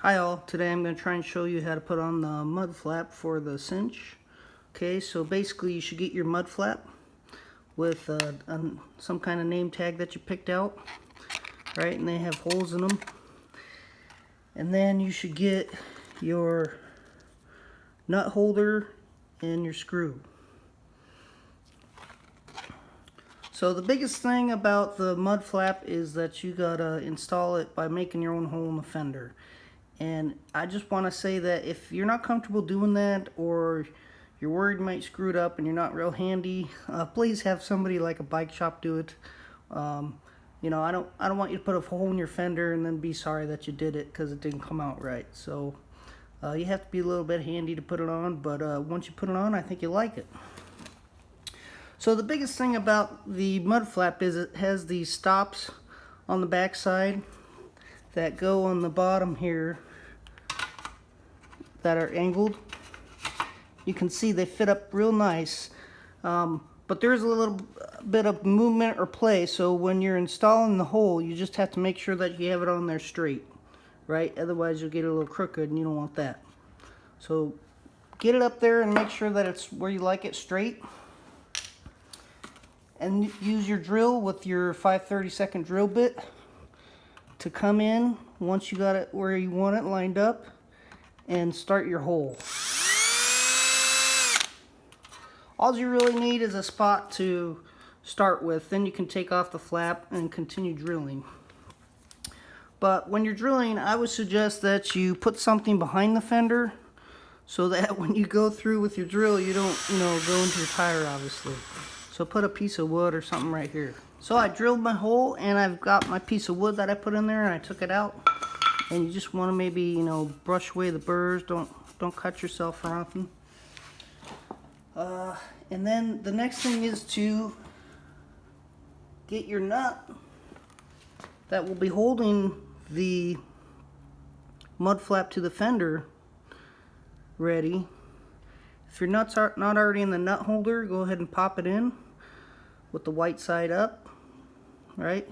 Hi all, today I'm going to try and show you how to put on the mud flap for the cinch. Okay, so basically you should get your mud flap with some kind of name tag that you picked out, right, and they have holes in them. And then you should get your nut holder and your screw. So the biggest thing about the mud flap is that you gotta install it by making your own hole in the fender. And I just want to say that if you're not comfortable doing that, or you're worried you might screw it up and you're not real handy, please have somebody like a bike shop do it. You know, I don't want you to put a hole in your fender and then be sorry that you did it because it didn't come out right. So you have to be a little bit handy to put it on, but once you put it on, I think you'll like it. So the biggest thing about the mud flap is it has these stops on the back side that go on the bottom here that are angled. You can see they fit up real nice, but there's a little bit of movement or play, so when you're installing the hole you just have to make sure that you have it on there straight, right? Otherwise you'll get it a little crooked and you don't want that. So get it up there and make sure that it's where you like it, straight. And use your drill with your 5/32 drill bit to come in once you got it where you want it lined up and start your hole. All you really need is a spot to start with, then you can take off the flap and continue drilling. But when you're drilling, I would suggest that you put something behind the fender so that when you go through with your drill you don't, go into your tire, obviously. So put a piece of wood or something right here. So I drilled my hole and I've got my piece of wood that I put in there and I took it out. And you just want to maybe, brush away the burrs. Don't cut yourself or anything. And then the next thing is to get your nut that will be holding the mud flap to the fender ready. If your nuts are not already in the nut holder, go ahead and pop it in with the white side up, right?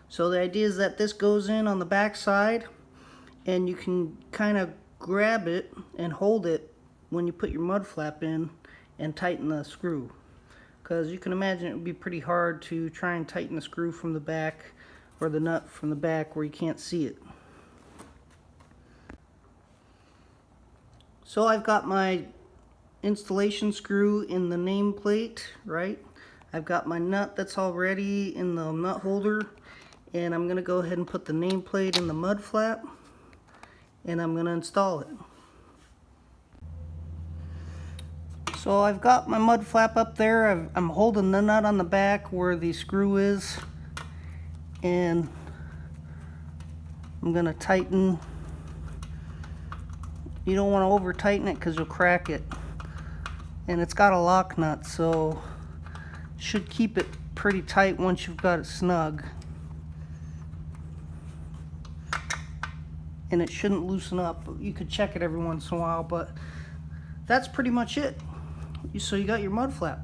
So the idea is that this goes in on the back side and you can kind of grab it and hold it when you put your mud flap in and tighten the screw, because you can imagine it would be pretty hard to try and tighten the screw from the back or the nut from the back where you can't see it. So I've got my installation screw in the nameplate, right? I've got my nut that's already in the nut holder, and I'm gonna go ahead and put the nameplate in the mud flap and I'm gonna install it. So I've got my mud flap up there. I'm holding the nut on the back where the screw is, and I'm gonna tighten. You don't want to over tighten it because you'll crack it. And it's got a lock nut, so should keep it pretty tight once you've got it snug. And it shouldn't loosen up. You could check it every once in a while, but that's pretty much it. So you got your mud flap.